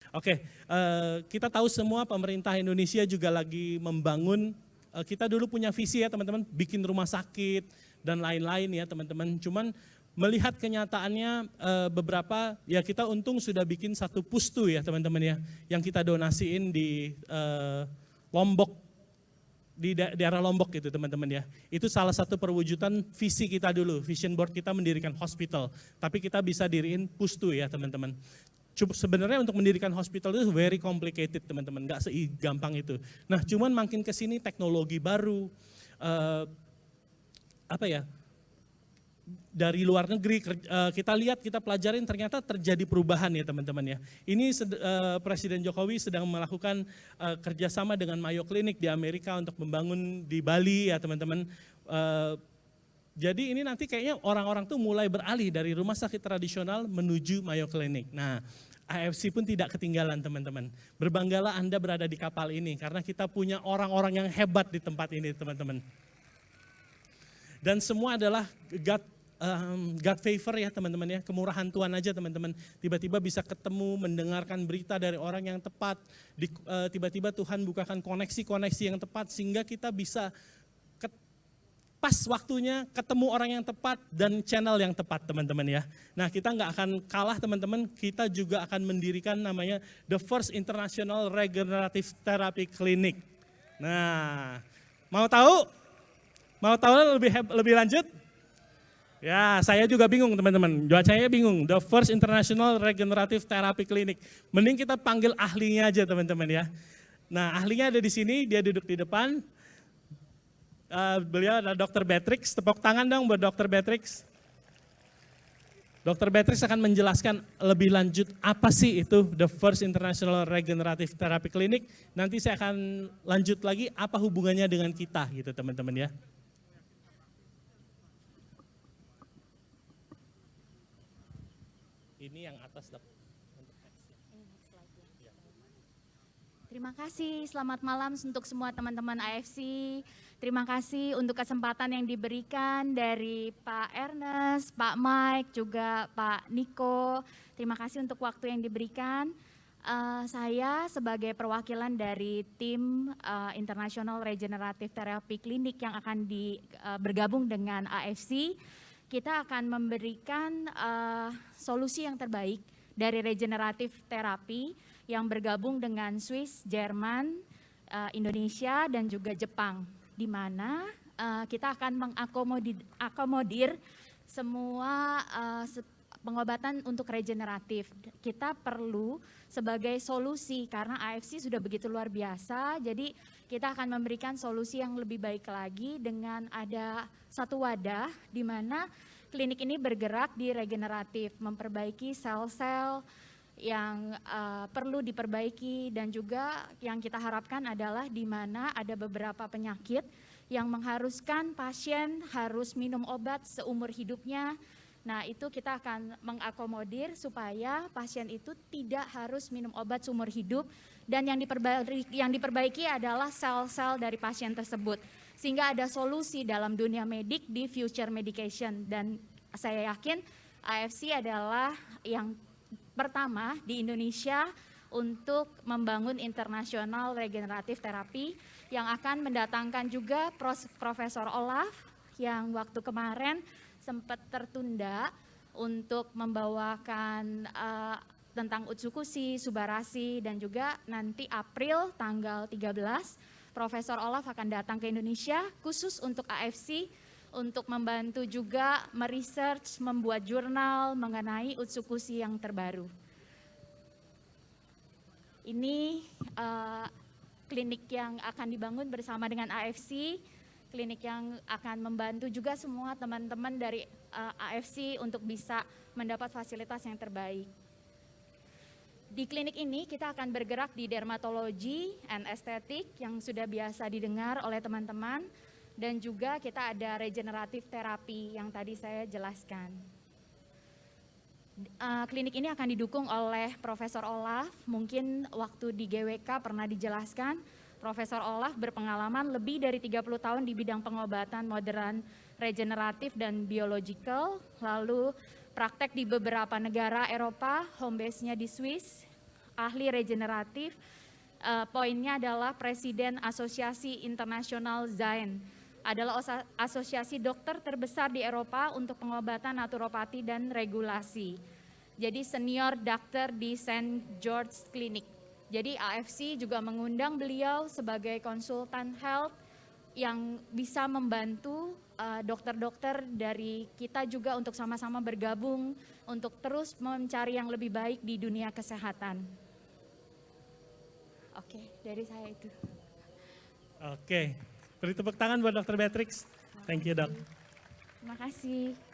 Oke, kita tahu semua pemerintah Indonesia juga lagi membangun, kita dulu punya visi ya teman-teman, bikin rumah sakit dan lain-lain ya teman-teman. Cuman melihat kenyataannya beberapa, ya kita untung sudah bikin satu pustu ya teman-teman ya, yang kita donasiin di Lombok, di daerah Lombok gitu teman-teman ya. Itu salah satu perwujudan visi kita dulu, vision board kita mendirikan hospital, tapi kita bisa diriin pustu ya teman-teman. Sebenarnya untuk mendirikan hospital itu very complicated teman-teman, nggak segampang itu. Nah cuman makin kesini teknologi baru, apa ya, dari luar negeri kita lihat, kita pelajarin ternyata terjadi perubahan ya teman-teman ya. Ini Presiden Jokowi sedang melakukan kerjasama dengan Mayo Clinic di Amerika untuk membangun di Bali ya teman-teman. Jadi ini nanti kayaknya orang-orang tuh mulai beralih dari rumah sakit tradisional menuju Mayo Clinic. Nah, AFC pun tidak ketinggalan teman-teman. Berbanggalah Anda berada di kapal ini karena kita punya orang-orang yang hebat di tempat ini teman-teman. Dan semua adalah God favor ya teman-teman ya, kemurahan Tuhan aja teman-teman. Tiba-tiba bisa ketemu, mendengarkan berita dari orang yang tepat, tiba-tiba Tuhan bukakan koneksi-koneksi yang tepat sehingga kita bisa pas waktunya ketemu orang yang tepat dan channel yang tepat teman-teman ya. Nah kita nggak akan kalah teman-teman, kita juga akan mendirikan namanya The First International Regenerative Therapy Clinic. Nah mau tahu? Mau tahu lebih lanjut? Ya saya juga bingung teman-teman, saya bingung. The First International Regenerative Therapy Clinic. Mending kita panggil ahlinya aja teman-teman ya. Nah ahlinya ada di sini, dia duduk di depan. Beliau adalah Dr. Beatrix, tepuk tangan dong buat Dr. Beatrix. Dr. Beatrix akan menjelaskan lebih lanjut apa sih itu The First International Regenerative Therapy Clinic. Nanti saya akan lanjut lagi apa hubungannya dengan kita gitu teman-teman ya. Ini yang atas dok. Terima kasih, selamat malam untuk semua teman-teman AFC. Terima kasih untuk kesempatan yang diberikan dari Pak Ernest, Pak Mike, juga Pak Niko. Terima kasih untuk waktu yang diberikan. Saya sebagai perwakilan dari tim International Regenerative Therapy Clinic yang akan bergabung dengan AFC, kita akan memberikan solusi yang terbaik dari regeneratif terapi yang bergabung dengan Swiss, Jerman, Indonesia, dan juga Jepang, di mana kita akan mengakomodir semua pengobatan untuk regeneratif. Kita perlu sebagai solusi karena AFC sudah begitu luar biasa, jadi kita akan memberikan solusi yang lebih baik lagi dengan ada satu wadah di mana klinik ini bergerak di regeneratif, memperbaiki sel-sel yang perlu diperbaiki, dan juga yang kita harapkan adalah di mana ada beberapa penyakit yang mengharuskan pasien harus minum obat seumur hidupnya. Nah itu kita akan mengakomodir supaya pasien itu tidak harus minum obat seumur hidup, dan yang diperbaiki adalah sel-sel dari pasien tersebut. Sehingga ada solusi dalam dunia medik di future medication, dan saya yakin AFC adalah yang pertama di Indonesia untuk membangun internasional regeneratif terapi yang akan mendatangkan juga Profesor Olaf yang waktu kemarin sempat tertunda untuk membawakan tentang Utsukushi, Subarashi, dan juga nanti April tanggal 13 Profesor Olaf akan datang ke Indonesia khusus untuk AFC untuk membantu juga meresearch, membuat jurnal mengenai Utsukushi yang terbaru. Ini klinik yang akan dibangun bersama dengan AFC, klinik yang akan membantu juga semua teman-teman dari AFC untuk bisa mendapat fasilitas yang terbaik. Di klinik ini kita akan bergerak di dermatologi and estetik yang sudah biasa didengar oleh teman-teman, dan juga kita ada regeneratif terapi yang tadi saya jelaskan. Klinik ini akan didukung oleh Profesor Olaf, mungkin waktu di GWK pernah dijelaskan, Profesor Olaf berpengalaman lebih dari 30 tahun di bidang pengobatan modern, regeneratif, dan biological, lalu praktek di beberapa negara Eropa, home base-nya di Swiss, ahli regeneratif. Poinnya adalah Presiden Asosiasi Internasional ZAIN. Adalah asosiasi dokter terbesar di Eropa untuk pengobatan naturopati dan regulasi. Jadi senior dokter di St. George Clinic. Jadi AFC juga mengundang beliau sebagai konsultan health yang bisa membantu dokter-dokter dari kita juga untuk sama-sama bergabung untuk terus mencari yang lebih baik di dunia kesehatan. Oke, dari saya itu. Oke, beri tepuk tangan buat Dr. Beatrix. Thank you, Dok. Terima kasih.